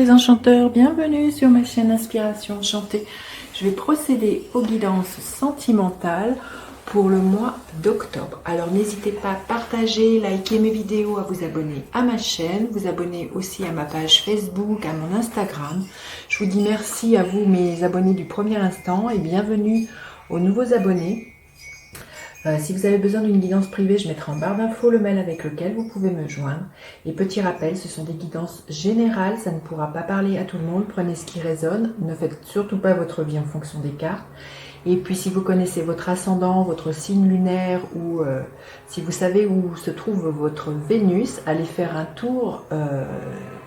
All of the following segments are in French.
les enchanteurs, bienvenue sur ma chaîne Inspiration Enchantée. Je vais procéder aux guidances sentimentales pour le mois d'octobre. Alors n'hésitez pas à partager, liker mes vidéos, à vous abonner à ma chaîne, vous abonner aussi à ma page Facebook, à mon Instagram. Je vous dis merci à vous mes abonnés du premier instant et bienvenue aux nouveaux abonnés. Si vous avez besoin d'une guidance privée, je mettrai en barre d'infos le mail avec lequel vous pouvez me joindre. Et petit rappel, ce sont des guidances générales, ça ne pourra pas parler à tout le monde. Prenez ce qui résonne, ne faites surtout pas votre vie en fonction des cartes. Et puis si vous connaissez votre ascendant, votre signe lunaire ou si vous savez où se trouve votre Vénus, allez faire un tour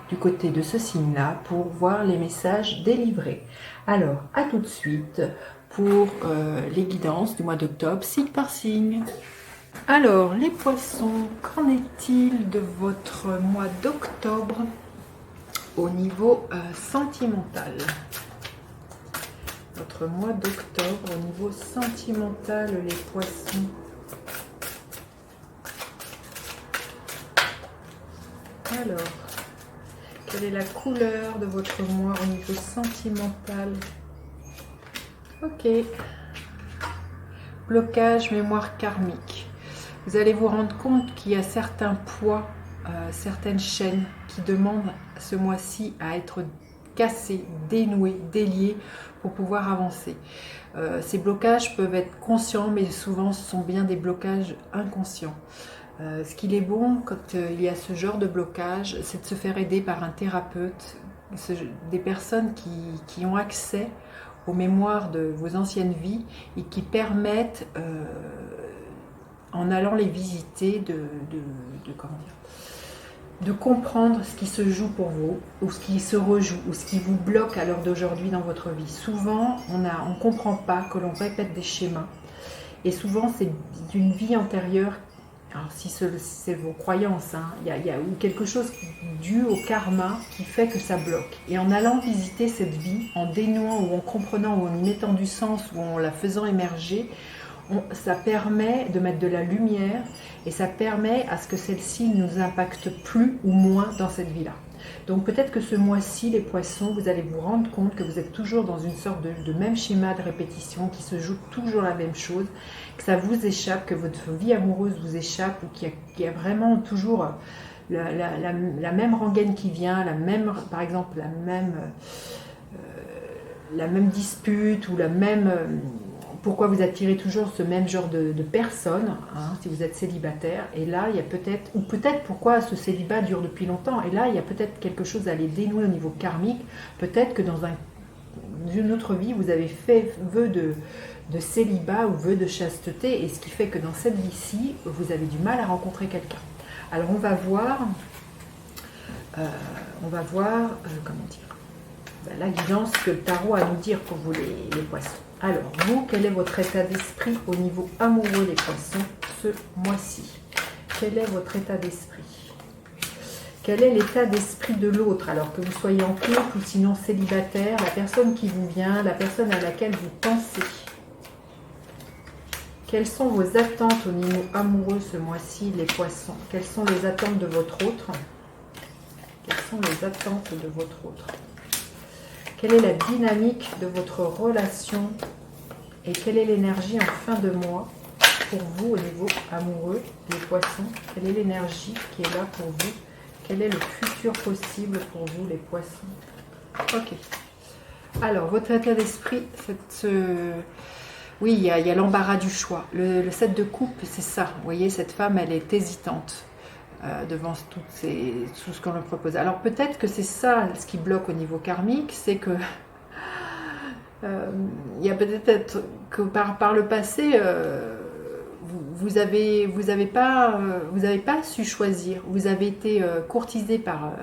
du côté de ce signe-là pour voir les messages délivrés. Alors, à tout de suite pour les guidances du mois d'octobre, signe par signe. Alors, les poissons, qu'en est-il de votre mois d'octobre au niveau sentimental? Votre mois d'octobre au niveau sentimental, les poissons. Alors, quelle est la couleur de votre mois au niveau sentimental? Ok. Blocage, mémoire karmique. Vous allez vous rendre compte qu'il y a certains poids, certaines chaînes qui demandent ce mois-ci à être cassées, dénouées, déliées pour pouvoir avancer. Ces blocages peuvent être conscients, mais souvent ce sont bien des blocages inconscients. Ce qu'il est bon quand il y a ce genre de blocage, c'est de se faire aider par un thérapeute, des personnes qui ont accès aux mémoires de vos anciennes vies et qui permettent, en allant les visiter, de comprendre ce qui se joue pour vous, ou ce qui se rejoue, ou ce qui vous bloque à l'heure d'aujourd'hui dans votre vie. Souvent, on ne comprend pas que l'on répète des schémas, et souvent c'est d'une vie antérieure. Alors si c'est vos croyances, hein, il y a quelque chose dû au karma qui fait que ça bloque. Et en allant visiter cette vie, en dénouant ou en comprenant ou en y mettant du sens ou en la faisant émerger, ça permet de mettre de la lumière et ça permet à ce que celle-ci ne nous impacte plus ou moins dans cette vie-là. Donc peut-être que ce mois-ci, les poissons, vous allez vous rendre compte que vous êtes toujours dans une sorte de même schéma de répétition, qui se joue toujours la même chose, que ça vous échappe, que votre vie amoureuse vous échappe, ou qu'il y a vraiment toujours la même rengaine qui vient, par exemple la même dispute ou la même... pourquoi vous attirez toujours ce même genre de personnes, hein, si vous êtes célibataire. Et là, il y a peut-être, ou peut-être pourquoi ce célibat dure depuis longtemps. Et là, il y a peut-être quelque chose à aller dénouer au niveau karmique. Peut-être que dans une autre vie, vous avez fait vœu de célibat ou vœu de chasteté. Et ce qui fait que dans cette vie-ci, vous avez du mal à rencontrer quelqu'un. Alors, on va voir comment dire, la guidance que le tarot a à nous dire pour vous les poissons. Alors, vous, quel est votre état d'esprit au niveau amoureux, les poissons, ce mois-ci? Quel est votre état d'esprit? Quel est l'état d'esprit de l'autre? Alors que vous soyez en couple ou sinon célibataire, la personne qui vous vient, la personne à laquelle vous pensez. Quelles sont vos attentes au niveau amoureux ce mois-ci, les poissons? Quelles sont les attentes de votre autre? Quelles sont les attentes de votre autre? Quelle est la dynamique de votre relation et quelle est l'énergie en fin de mois pour vous au niveau amoureux, les poissons? Quelle est l'énergie qui est là pour vous? Quel est le futur possible pour vous, les poissons? Ok. Alors, votre état d'esprit, oui, il y a l'embarras du choix. Le 7 de coupe, c'est ça. Vous voyez, cette femme, elle est hésitante devant tout ce qu'on leur propose. Alors peut-être que c'est ça ce qui bloque au niveau karmique, c'est que il y a peut-être que par le passé vous avez pas su choisir, vous avez été courtisé par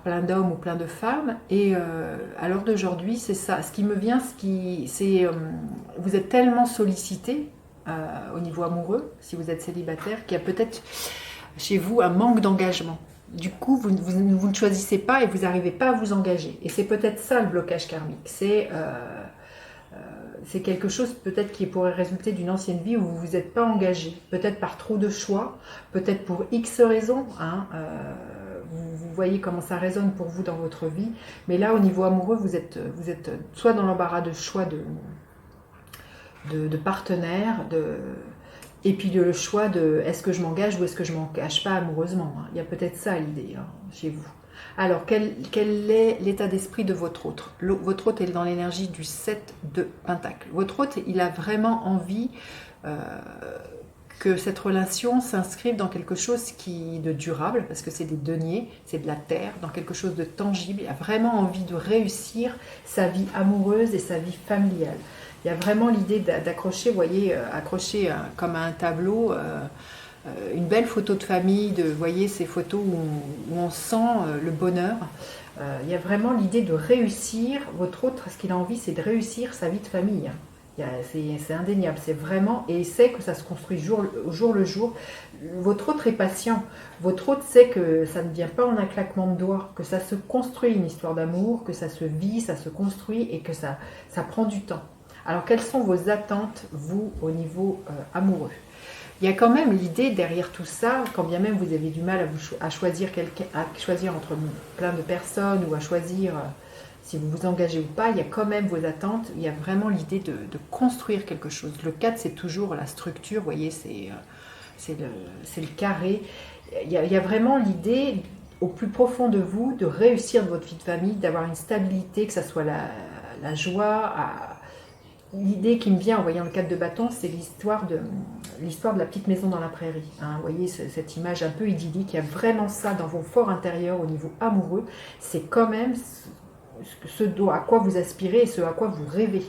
plein d'hommes ou plein de femmes, et à l'heure d'aujourd'hui, c'est ça. Ce qui me vient, vous êtes tellement sollicité au niveau amoureux, si vous êtes célibataire, qu'il y a peut-être chez vous un manque d'engagement. Du coup, vous ne choisissez pas et vous n'arrivez pas à vous engager. Et c'est peut-être ça le blocage karmique. C'est quelque chose peut-être qui pourrait résulter d'une ancienne vie où vous ne vous êtes pas engagé. Peut-être par trop de choix, peut-être pour X raisons. Hein, vous voyez comment ça résonne pour vous dans votre vie. Mais là, au niveau amoureux, vous êtes soit dans l'embarras de choix de partenaire, et puis le choix de est-ce que je m'engage ou est-ce que je ne m'engage pas amoureusement. Il y a peut-être ça l'idée chez vous. Alors, quel est l'état d'esprit de votre hôte? Votre hôte est dans l'énergie du 7 de Pentacle. Votre hôte, il a vraiment envie que cette relation s'inscrive dans quelque chose de durable, parce que c'est des deniers, c'est de la terre, dans quelque chose de tangible. Il a vraiment envie de réussir sa vie amoureuse et sa vie familiale. Il y a vraiment l'idée d'accrocher, vous voyez, accrocher comme à un tableau une belle photo de famille, vous voyez ces photos où on sent le bonheur. Il y a vraiment l'idée de réussir. Votre autre, ce qu'il a envie, c'est de réussir sa vie de famille. C'est indéniable, c'est vraiment, et il sait que ça se construit au jour le jour. Votre autre est patient, votre autre sait que ça ne vient pas en un claquement de doigts, que ça se construit une histoire d'amour, que ça se vit, ça se construit et que ça prend du temps. Alors, quelles sont vos attentes, vous, au niveau amoureux? Il y a quand même l'idée derrière tout ça, quand bien même vous avez du mal à choisir quelqu'un, à choisir entre plein de personnes ou à choisir si vous vous engagez ou pas, il y a quand même vos attentes, il y a vraiment l'idée de construire quelque chose. Le 4, c'est toujours la structure, vous voyez, c'est le carré. Il y a vraiment l'idée, au plus profond de vous, de réussir votre vie de famille, d'avoir une stabilité, que ça soit la joie. L'idée qui me vient en voyant le 4 de bâton, c'est l'histoire de la petite maison dans la prairie. Hein, vous voyez cette image un peu idyllique, il y a vraiment ça dans vos forts intérieurs au niveau amoureux. C'est quand même ce à quoi vous aspirez et ce à quoi vous rêvez.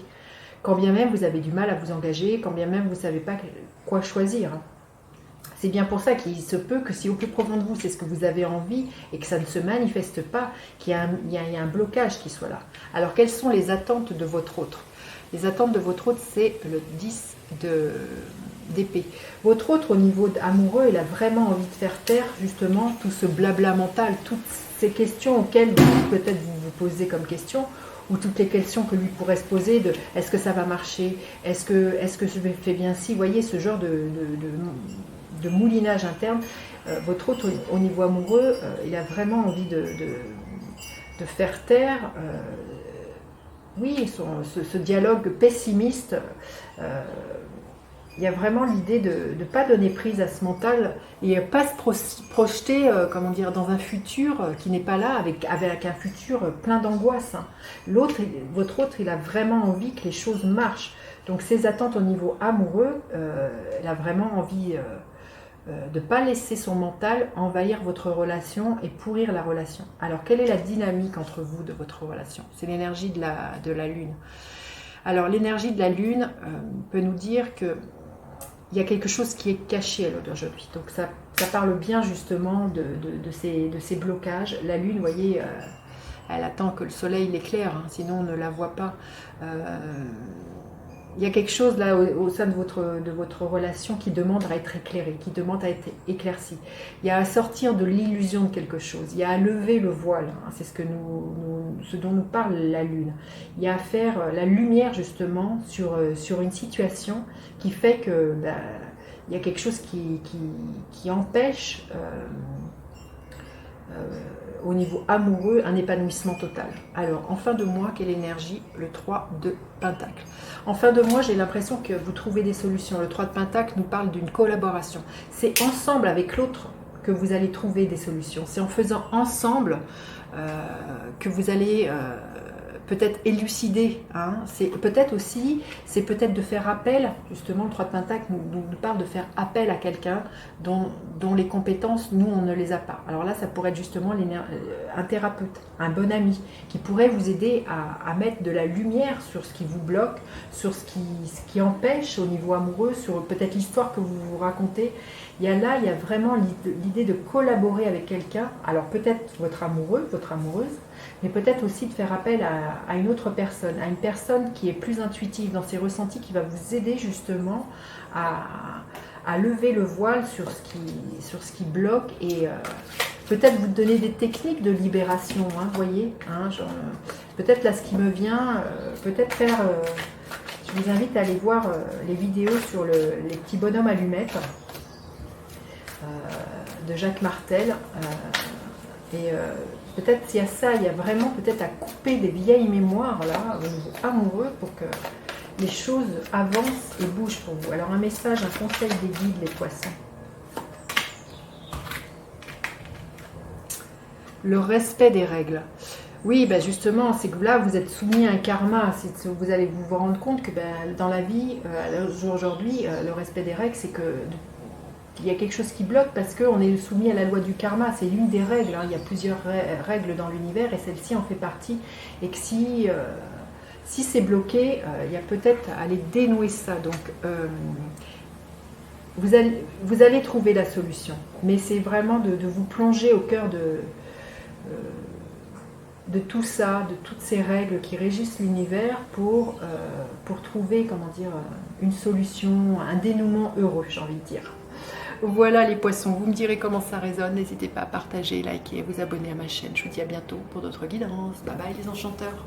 Quand bien même vous avez du mal à vous engager, quand bien même vous ne savez pas quoi choisir. C'est bien pour ça qu'il se peut que si au plus profond de vous, c'est ce que vous avez envie et que ça ne se manifeste pas, qu'il y a un blocage qui soit là. Alors, quelles sont les attentes de votre autre? Les attentes de votre autre, c'est le 10 d'épée. Votre autre, au niveau amoureux, il a vraiment envie de faire taire justement tout ce blabla mental, toutes ces questions auxquelles peut-être vous vous posez comme question, ou toutes les questions que lui pourrait se poser de est-ce que ça va marcher, est-ce que je fais bien ci, vous voyez ce genre de moulinage interne. Votre autre, au niveau amoureux, il a vraiment envie de faire taire oui, ce dialogue pessimiste. Il y a vraiment l'idée de ne pas donner prise à ce mental et pas se projeter comment dire, dans un futur qui n'est pas là, avec un futur plein d'angoisse. Hein. Votre autre, il a vraiment envie que les choses marchent. Donc ses attentes au niveau amoureux, elle a vraiment envie de ne pas laisser son mental envahir votre relation et pourrir la relation. Alors, quelle est la dynamique entre vous de votre relation? C'est l'énergie de la Lune. Alors, l'énergie de la Lune peut nous dire qu'il y a quelque chose qui est caché à l'heure d'aujourd'hui. Donc, ça parle bien justement de ces blocages. La Lune, vous voyez, elle attend que le soleil l'éclaire, hein, sinon on ne la voit pas. Il y a quelque chose là au sein de votre relation qui demande à être éclairé, qui demande à être éclairci. Il y a à sortir de l'illusion de quelque chose, il y a à lever le voile, hein, c'est ce dont nous parle la Lune. Il y a à faire la lumière justement sur une situation qui fait que il y a quelque chose qui empêche au niveau amoureux un épanouissement total. Alors en fin de mois, quelle énergie? Le 3 de Pentacle. En fin de mois, j'ai l'impression que vous trouvez des solutions. Le 3 de Pentacle nous parle d'une collaboration. C'est ensemble avec l'autre que vous allez trouver des solutions. C'est en faisant ensemble que vous allez peut-être élucider. Hein. C'est peut-être de faire appel, justement le 3 de Pentacle nous parle de faire appel à quelqu'un dont les compétences, nous, on ne les a pas. Alors là, ça pourrait être justement un thérapeute, un bon ami, qui pourrait vous aider à mettre de la lumière sur ce qui vous bloque, sur ce qui empêche au niveau amoureux, sur peut-être l'histoire que vous vous racontez. Il y a vraiment l'idée de collaborer avec quelqu'un, alors peut-être votre amoureux, votre amoureuse, mais peut-être aussi de faire appel à une autre personne, à une personne qui est plus intuitive dans ses ressentis, qui va vous aider justement à lever le voile sur ce qui bloque et peut-être vous donner des techniques de libération, hein, vous voyez, hein, peut-être là ce qui me vient, peut-être faire, je vous invite à aller voir les vidéos sur les petits bonhommes allumettes de Jacques Martel. Et peut-être s'il y a ça, il y a vraiment peut-être à couper des vieilles mémoires là, au niveau amoureux, pour que les choses avancent et bougent pour vous. Alors un message, un conseil des guides, les poissons. Le respect des règles. Oui, ben justement, c'est que là, vous êtes soumis à un karma. Vous allez vous rendre compte que dans la vie, aujourd'hui, le respect des règles, c'est que il y a quelque chose qui bloque parce qu'on est soumis à la loi du karma. C'est l'une des règles. Hein. Il y a plusieurs règles dans l'univers et celle-ci en fait partie. Et que si c'est bloqué, il y a peut-être à aller dénouer ça. Donc, vous allez trouver la solution. Mais c'est vraiment de vous plonger au cœur de tout ça, de toutes ces règles qui régissent l'univers pour trouver, comment dire, une solution, un dénouement heureux, j'ai envie de dire. Voilà les poissons, vous me direz comment ça résonne, n'hésitez pas à partager, liker et vous abonner à ma chaîne. Je vous dis à bientôt pour d'autres guidances. Bye bye les enchanteurs.